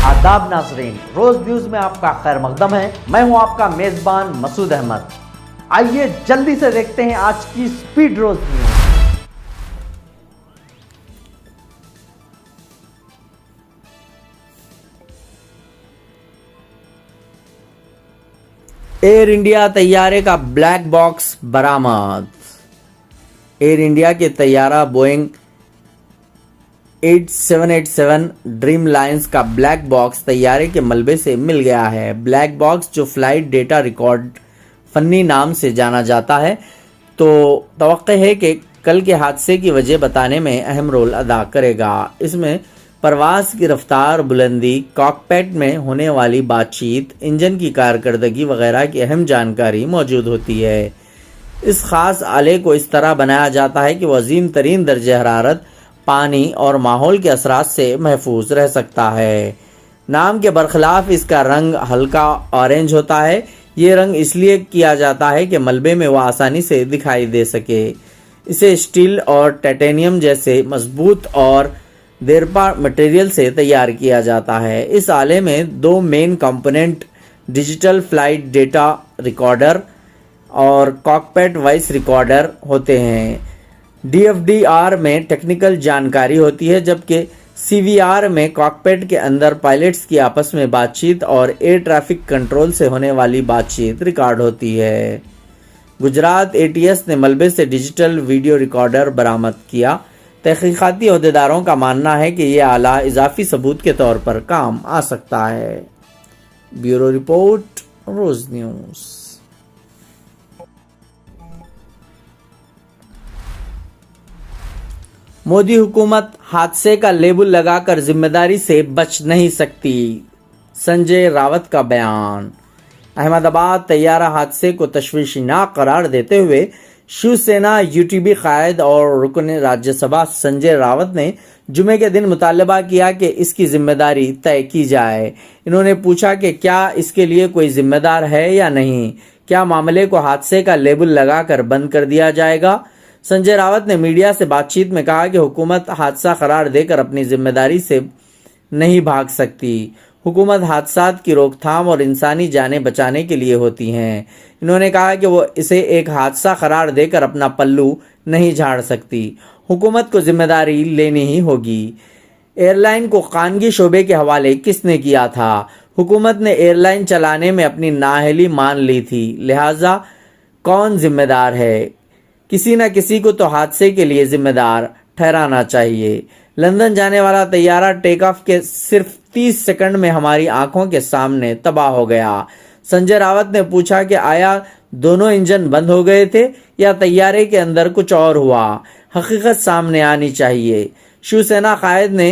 आदाब नाजरीन, रोज न्यूज में आपका खैर मकदम है। मैं हूं आपका मेजबान मसूद अहमद। आइए जल्दी से देखते हैं आज की स्पीड रोज न्यूज। एयर इंडिया तैयारे का ब्लैक बॉक्स बरामद। एयर इंडिया के तैयारा बोइंग 8787 ड्रीम लाइंस का ब्लैक बॉक्स तैयारे के मलबे से मिल गया है। ब्लैक बॉक्स जो फ्लाइट डेटा रिकॉर्ड फन्नी नाम से जाना जाता है, तो तवक्को है कि कल के हादसे की वजह बताने में अहम रोल अदा करेगा। इसमें परवाज की रफ्तार, बुलंदी, कॉकपिट में होने वाली बातचीत, इंजन की कारकर्दगी वगैरह की अहम जानकारी मौजूद होती है। इस खास आले को इस तरह बनाया जाता है कि वह अजीम तरीन दर्जे हरारत, पानी और माहौल के असरात से महफूज रह सकता है। नाम के बरखिलाफ इसका रंग हल्का ऑरेंज होता है। ये रंग इसलिए किया जाता है कि मलबे में वह आसानी से दिखाई दे सके। इसे स्टील और टाइटेनियम जैसे मजबूत और देरपा मटेरियल से तैयार किया जाता है। इस आले में दो main component digital flight data recorder और कॉकपिट वॉइस रिकॉर्डर होते हैं। DFDR में टेक्निकल जानकारी होती है, जबकि CVR में कॉकपिट के अंदर पायलट्स की आपस में बातचीत और एयर ट्रैफिक कंट्रोल से होने वाली बातचीत रिकॉर्ड होती है। गुजरात ATS ने मलबे से डिजिटल वीडियो रिकॉर्डर बरामद किया। तहकीकाती अहदेदारों का मानना है कि यह आला इजाफी सबूत के तौर पर काम आ सकता है। ब्यूरो रिपोर्ट, रोज न्यूज। मोदी हुकूमत हादसे का लेबल लगाकर जिम्मेदारी से बच नहीं सकती, संजय रावत का बयान। अहमदाबाद तैयारा हादसे को तशवीशनाक करार देते हुए शिवसेना UTB कायद और रुकन राज्यसभा संजय रावत ने जुमे के दिन मुतालबा किया कि इसकी जिम्मेदारी तय की जाए। इन्होंने पूछा कि क्या इसके लिए कोई जिम्मेदार है या नहीं, क्या मामले को हादसे का लेबल लगाकर बंद कर दिया जाएगा। संजय रावत ने मीडिया से बातचीत में कहा कि हुकूमत हादसा करार देकर अपनी जिम्मेदारी से नहीं भाग सकती। हुकूमत हादसात की रोकथाम और इंसानी जानें बचाने के लिए होती हैं। इन्होंने कहा कि वो इसे एक हादसा करार देकर अपना पल्लू नहीं झाड़ सकती। हुकूमत को जिम्मेदारी लेनी ही होगी। एयरलाइन को खानगी शोबे के हवाले किसने किया था? हुकूमत ने एयरलाइन चलाने में अपनी नाअहली मान ली थी, लिहाजा कौन जिम्मेदार है? किसी न किसी को तो हादसे के लिए जिम्मेदार ठहराना चाहिए। लंदन जाने वाला तैयारा टेक ऑफ के सिर्फ 30 सेकंड में हमारी आंखों के सामने तबाह हो गया। संजय रावत ने पूछा कि आया दोनों इंजन बंद हो गए थे या तैयारे के अंदर कुछ और हुआ? हकीकत सामने आनी चाहिए। शिवसेना कायद ने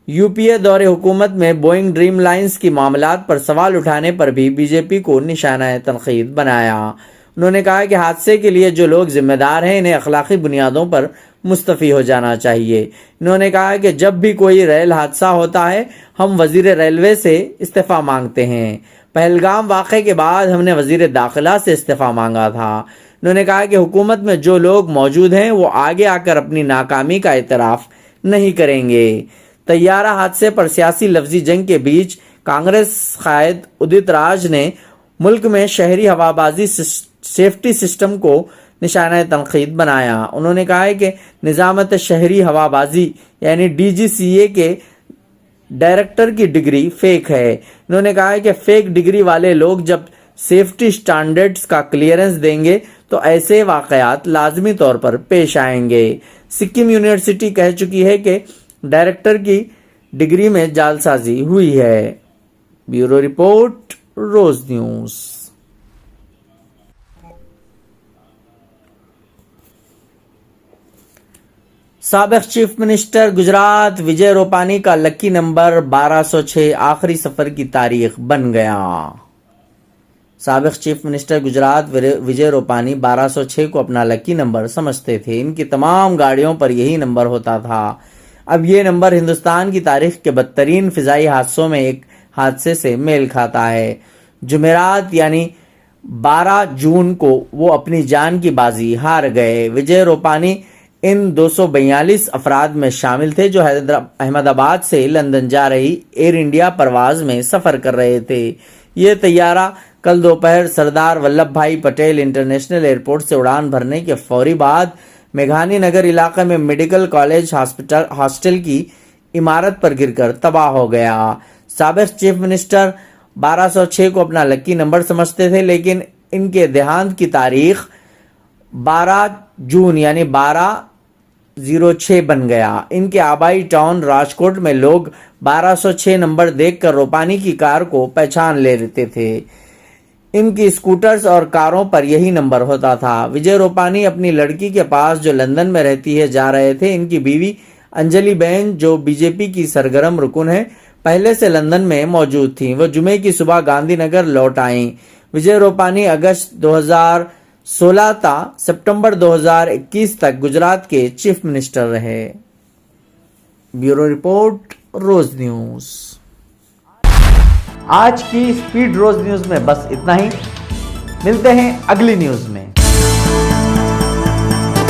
UPA दौरे हुकूमत में बोइंग ड्रीम लाइंस की मामलात पर सवाल उठाने पर भी BJP को निशाना तनकीद बनाया। उन्होंने कहा कि हादसे के लिए जो लोग जिम्मेदार हैं, इन्हें अखलाकी बुनियादों पर मुस्तफ़ी हो जाना चाहिए। इन्होंने कहा कि जब भी कोई रेल हादसा होता है, हम वजीर रेलवे से इस्तीफ़ा मांगते हैं। पहलगाम वाक़े के बाद हमने वजीर दाखिला से इस्तीफ़ा मांगा था। उन्होंने कहा कि हुकूमत में जो लोग मौजूद हैं वो आगे आकर अपनी नाकामी का एतराफ़ नहीं करेंगे। तैयारा हादसे पर सियासी लफ्जी जंग के बीच कांग्रेस कायद उदित राज ने मुल्क में शहरी हवाबाजी सेफ्टी सिस्टम को निशाना तनकीद बनाया। उन्होंने कहा है कि निज़ामत शहरी हवाबाजी यानी DGCA के डायरेक्टर की डिग्री फेक है। उन्होंने कहा है कि फेक डिग्री वाले लोग जब सेफ्टी स्टैंडर्ड्स का क्लियरेंस देंगे तो ऐसे वाक़यात लाजमी तौर पर पेश आएंगे। सिक्किम यूनिवर्सिटी कह चुकी है कि डायरेक्टर की डिग्री में जालसाजी हुई है। ब्यूरो रिपोर्ट, रोज न्यूज। साबिक चीफ मिनिस्टर गुजरात विजय रूपानी का लकी नंबर 1206 आखिरी सफर की तारीख बन गया। साबिक चीफ मिनिस्टर गुजरात विजय रूपानी 1206 को अपना लकी नंबर समझते थे। इनकी तमाम गाड़ियों पर यही नंबर होता था। अब ये नंबर हिंदुस्तान की तारीख के बदतरीन फिजाई हादसों में एक हादसे से मेल खाता है। जुमेरात यानी 12 जून को वो अपनी जान की बाजी हार गए। विजय रूपानी ان 242 افراد میں شامل تھے جو احمد آباد سے لندن جا رہی ایئر انڈیا پرواز میں سفر کر رہے تھے۔ یہ طیارہ کل دوپہر سردار ولبھ بھائی پٹیل انٹرنیشنل ایئرپورٹ سے اڑان بھرنے کے فوری بعد میگھانی نگر علاقے میں میڈیکل کالج ہاسٹل کی عمارت پر گر کر تباہ ہو گیا۔ سابق چیف منسٹر 1206 کو اپنا لکی نمبر سمجھتے تھے، لیکن ان کے دیہانت کی تاریخ 12 جون یعنی 1206 بن گیا۔ ان کے آبائی ٹاؤن راجکوٹ میں لوگ 1206 نمبر دیکھ کر روپانی کی کار کو پہچان لیتے تھے۔ ان کی اسکوٹرز اور کاروں پر یہی نمبر ہوتا تھا۔ وجے روپانی اپنی لڑکی کے پاس جو لندن میں رہتی ہے جا رہے تھے۔ ان کی بیوی انجلی بین جو بی جے پی کی سرگرم رکن ہے، پہلے سے لندن میں موجود تھیں۔ وہ جمعے کی صبح گاندھی نگر لوٹ آئیں۔ وجے روپانی اگست 2016 تا ستمبر 2021 تک گجرات کے چیف منسٹر رہے۔ بیورو رپورٹ روز نیوز۔ آج کی سپیڈ روز نیوز میں بس اتنا ہی، ملتے ہیں اگلی نیوز میں۔